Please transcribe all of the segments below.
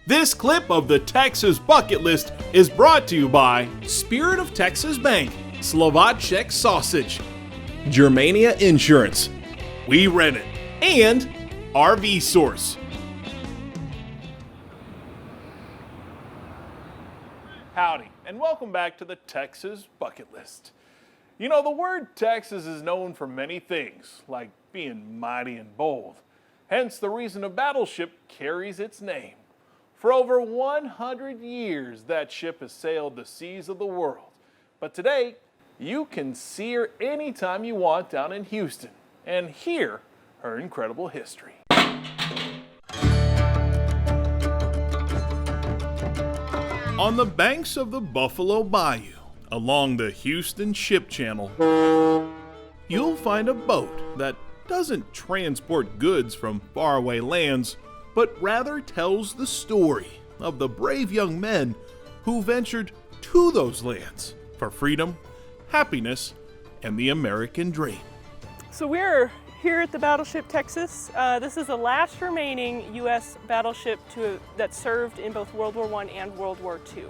This clip of the Texas Bucket List is brought to you by Spirit of Texas Bank, Slovacek Sausage, Germania Insurance, We Rent It, and RV Source. Howdy, and welcome back to the Texas Bucket List. You know, the word Texas is known for many things, like being mighty and bold. Hence the reason a battleship carries its name. For over 100 years, that ship has sailed the seas of the world. But today, you can see her anytime you want down in Houston and hear her incredible history. On the banks of the Buffalo Bayou, along the Houston Ship Channel, you'll find a boat that doesn't transport goods from faraway lands, but rather tells the story of the brave young men who ventured to those lands for freedom, happiness, and the American dream. So we're here at the Battleship Texas. This is the last remaining U.S. battleship that served in both World War I and World War II.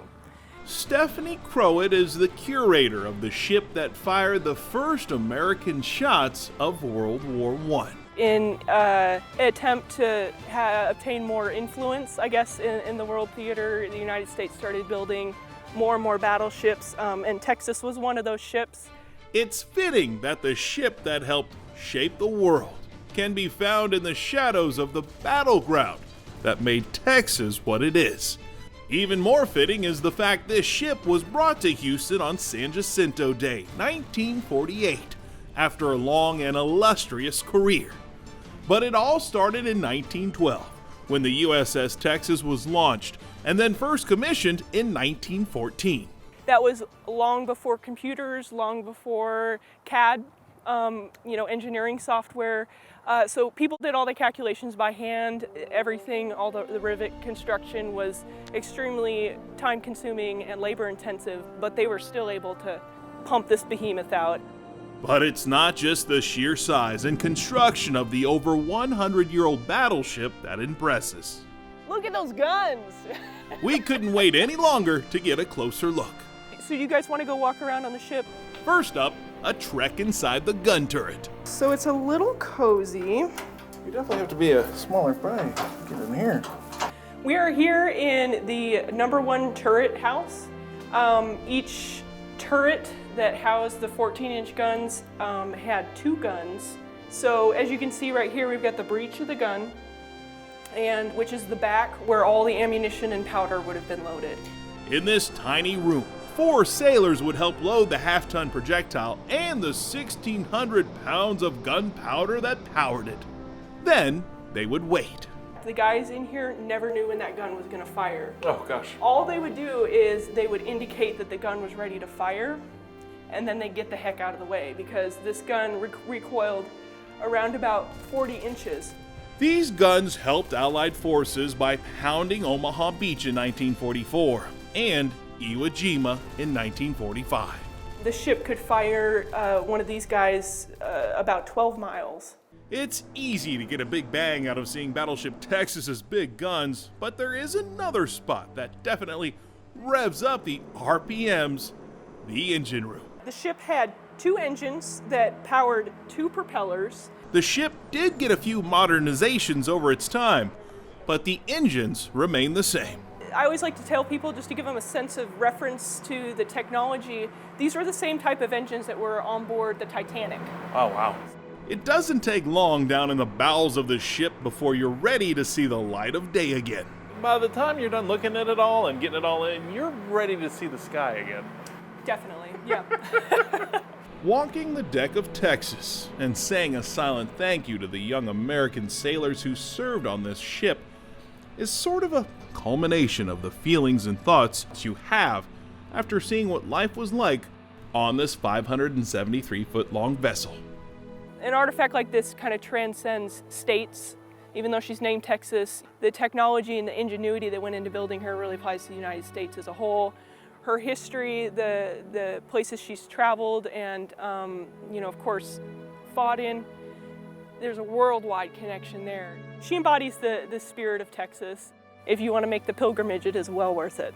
Stephanie Crowett is the curator of the ship that fired the first American shots of World War I. In an attempt to obtain more influence, I guess, in the world theater, the United States started building more and more battleships, and Texas was one of those ships. It's fitting that the ship that helped shape the world can be found in the shadows of the battleground that made Texas what it is. Even more fitting is the fact this ship was brought to Houston on San Jacinto Day, 1948, after a long and illustrious career. But it all started in 1912, when the USS Texas was launched and then first commissioned in 1914. That was long before computers, long before CAD, engineering software. So people did all the calculations by hand. Everything, all the rivet construction was extremely time-consuming and labor-intensive, but they were still able to pump this behemoth out. But it's not just the sheer size and construction of the over 100-year-old battleship that impresses. Look at those guns! We couldn't wait any longer to get a closer look. So you guys want to go walk around on the ship? First up, a trek inside the gun turret. So it's a little cozy. You definitely have to be a smaller fry to get in here. We are here in the #1 turret house. Each turret that housed the 14-inch guns had 2 guns. So as you can see right here, we've got the breech of the gun, and which is the back where all the ammunition and powder would have been loaded. In this tiny room, 4 sailors would help load the half-ton projectile and the 1,600 pounds of gunpowder that powered it. Then they would wait. The guys in here never knew when that gun was going to fire. Oh gosh. All they would do is they would indicate that the gun was ready to fire, and then they'd get the heck out of the way because this gun recoiled around about 40 inches. These guns helped Allied forces by pounding Omaha Beach in 1944 and Iwo Jima in 1945. The ship could fire one of these guys about 12 miles. It's easy to get a big bang out of seeing Battleship Texas's big guns, but there is another spot that definitely revs up the RPMs, the engine room. The ship had 2 engines that powered 2 propellers. The ship did get a few modernizations over its time, but the engines remain the same. I always like to tell people, just to give them a sense of reference to the technology, these are the same type of engines that were on board the Titanic. Oh wow. It doesn't take long down in the bowels of the ship before you're ready to see the light of day again. By the time you're done looking at it all and getting it all in, you're ready to see the sky again. Definitely, yeah. Walking the deck of Texas and saying a silent thank you to the young American sailors who served on this ship is sort of a culmination of the feelings and thoughts you have after seeing what life was like on this 573-foot-long vessel. An artifact like this kind of transcends states. Even though she's named Texas, the technology and the ingenuity that went into building her really applies to the United States as a whole. Her history, the places she's traveled and, of course, fought in, there's a worldwide connection there. She embodies the spirit of Texas. If you want to make the pilgrimage, it is well worth it.